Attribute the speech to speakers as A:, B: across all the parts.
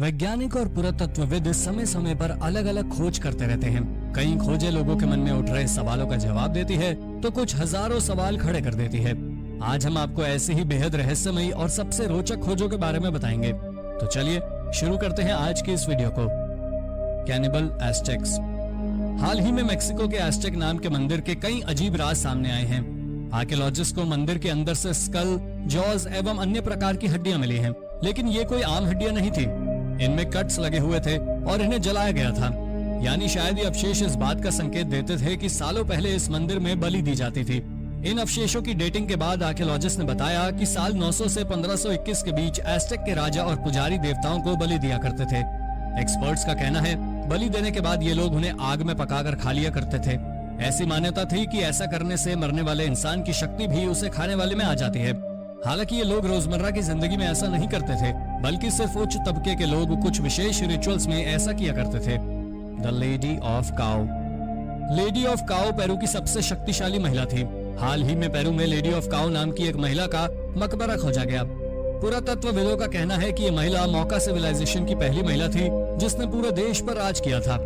A: वैज्ञानिक और पुरातत्वविद समय समय पर अलग अलग खोज करते रहते हैं। कई खोजें लोगों के मन में उठ रहे सवालों का जवाब देती है तो कुछ हजारों सवाल खड़े कर देती है। आज हम आपको ऐसी ही बेहद रहस्यमयी और सबसे रोचक खोजों के बारे में बताएंगे। तो चलिए शुरू करते हैं आज की इस वीडियो को। Cannibal Aztecs. हाल ही में मेक्सिको के एस्टेक नाम के मंदिर के कई अजीब राज सामने आए हैं। आर्कियोलॉजिस्ट को मंदिर के अंदर से स्कल, जॉज एवं अन्य प्रकार की हड्डियां मिली हैं, लेकिन ये कोई आम हड्डियां नहीं थी। इनमें कट्स लगे हुए थे और इन्हें जलाया गया था। यानी शायद ये अवशेष इस बात का संकेत देते थे कि सालों पहले इस मंदिर में बलि दी जाती थी। इन अवशेषों की डेटिंग के बाद आर्कियोलॉजिस्ट ने बताया कि साल 900 से 1521 के बीच एस्टेक के राजा और पुजारी देवताओं को बलि दिया करते थे। एक्सपर्ट्स का कहना है बलि देने के बाद ये लोग उन्हें आग में पकाकर खा लिया करते थे। ऐसी मान्यता थी कि ऐसा करने से मरने वाले इंसान की शक्ति भी उसे खाने वाले में आ जाती है। हालांकि ये लोग रोजमर्रा की जिंदगी में ऐसा नहीं करते थे, बल्कि सिर्फ उच्च तबके के लोग कुछ विशेष रिचुअल्स में ऐसा किया करते थे। The lady of Cao. Lady of Cao Peru की सबसे शक्तिशाली महिला थी। हाल ही में पेरू में लेडी ऑफ काओ नाम की एक महिला का मकबरा खोजा गया। पुरातत्वविदों का कहना है कि ये महिला मौका सिविलाइजेशन की पहली महिला थी जिसने पूरे देश पर राज किया था।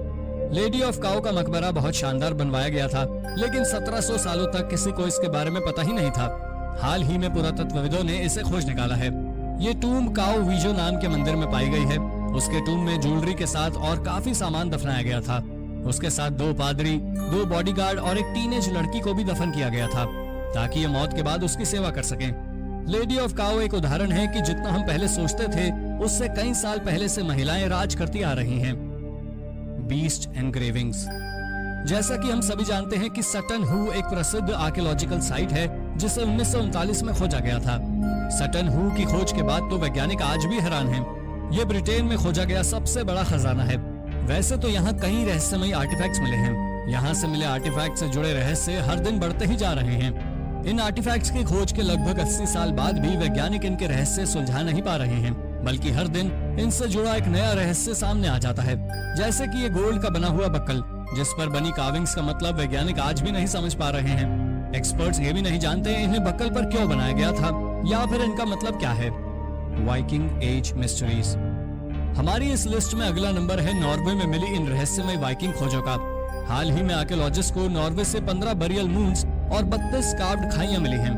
A: लेडी ऑफ काओ का मकबरा बहुत शानदार बनवाया गया था, लेकिन 1700 सालों तक किसी को इसके बारे में पता ही नहीं था। हाल ही में पुरातत्वविदों ने इसे खोज निकाला है। ये टूम काओ वीजो नाम के मंदिर में पाई गई है। उसके टूम में ज्वेलरी के साथ और काफी सामान दफनाया गया था। उसके साथ 2 पादरी, 2 बॉडीगार्ड और एक टीनेज लड़की को भी दफन किया गया था, ताकि ये मौत के बाद उसकी सेवा कर सकें। लेडी ऑफ काओ एक उदाहरण है कि जितना हम पहले सोचते थे उससे कई साल पहले से महिलाएं राज करती आ रही हैं। Beast engravings. जैसा कि हम सभी जानते हैं कि सटन हू एक प्रसिद्ध आर्कियोलॉजिकल साइट है जिसे 1939 में खोजा गया था। सटन हू की खोज के बाद तो वैज्ञानिक आज भी हैरान हैं। ये ब्रिटेन में खोजा गया सबसे बड़ा खजाना है। वैसे तो यहाँ कई रहस्यमयी आर्टिफैक्ट्स मिले हैं। यहाँ से मिले आर्टिफैक्ट से जुड़े रहस्य हर दिन बढ़ते ही जा रहे हैं। इन आर्टिफैक्ट्स की खोज के लगभग 80 साल बाद भी वैज्ञानिक इनके रहस्य सुलझा नहीं पा रहे हैं, बल्कि हर दिन इनसे जुड़ा एक नया रहस्य सामने आ जाता है। जैसे कि ये गोल्ड का बना हुआ बक्कल जिस पर बनी कार्विंग्स का मतलब वैज्ञानिक आज भी नहीं समझ पा रहे हैं। एक्सपर्ट्स ये भी नहीं जानते इन्हें बक्कल पर क्यों बनाया गया था या फिर इनका मतलब क्या है। Viking age mysteries. हमारी इस लिस्ट में अगला नंबर है नॉर्वे में मिली इन रहस्यमय वाइकिंग खोजों का। हाल ही में आर्कियोलॉजिस्ट को नॉर्वे से 15 बरियल मून्स और 32 कार्व्ड खाइयां मिली हैं।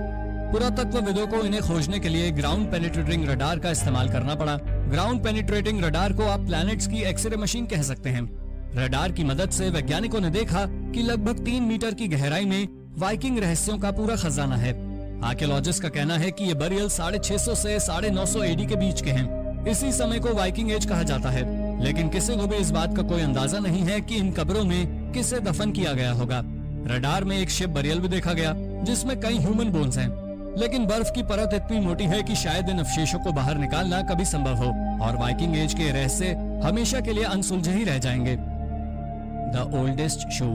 A: पुरातत्वविदों को इन्हें खोजने के लिए ग्राउंड पेनिट्रेटिंग रडार का इस्तेमाल करना पड़ा। ग्राउंड पेनिट्रेटिंग रडार को आप प्लैनेट्स की एक्सरे मशीन कह सकते हैं। रडार की मदद से वैज्ञानिकों ने देखा कि लगभग 3 मीटर की गहराई में वाइकिंग रहस्यों का पूरा खजाना है। आर्कियोलॉजिस्ट का कहना है कि ये बरियल 650 से 950 एडी के बीच के हैं। इसी समय को वाइकिंग एज कहा जाता है, लेकिन किसी को भी इस बात का कोई अंदाजा नहीं है कि इन कब्रों में किसे दफन किया गया होगा। रडार में एक शिप बरियल भी देखा गया जिसमें कई ह्यूमन बोन्स हैं, लेकिन बर्फ की परत इतनी मोटी है कि शायद इन अवशेषों को बाहर निकालना कभी संभव हो और वाइकिंग एज के रहस्य हमेशा के लिए अनसुलझे ही रह जाएंगे। द ओल्डेस्ट शू।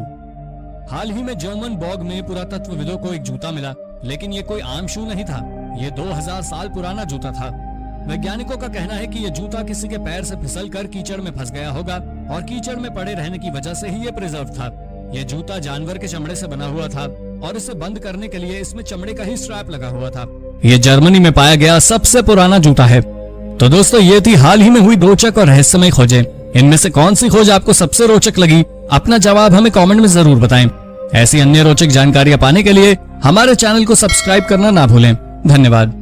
A: हाल ही में जर्मन बॉग में पुरातत्वविदों को एक जूता मिला, लेकिन ये कोई आम शू नहीं था। ये 2000 साल पुराना जूता था। वैज्ञानिकों का कहना है कि ये जूता किसी के पैर से फिसलकर कीचड़ में फंस गया होगा और कीचड़ में पड़े रहने की वजह से ही ये प्रिजर्व था। ये जूता जानवर के चमड़े से बना हुआ था और इसे बंद करने के लिए इसमें चमड़े का ही स्ट्रैप लगा हुआ था। ये जर्मनी में पाया गया सबसे पुराना जूता है। तो दोस्तों ये थी हाल ही में हुई रोचक और रहस्यमय खोजें। इनमें से कौन सी खोज आपको सबसे रोचक लगी? अपना जवाब हमें कमेंट में जरूर बताएं। ऐसी अन्य रोचक जानकारियां पाने के लिए हमारे चैनल को सब्सक्राइब करना ना भूलें। धन्यवाद।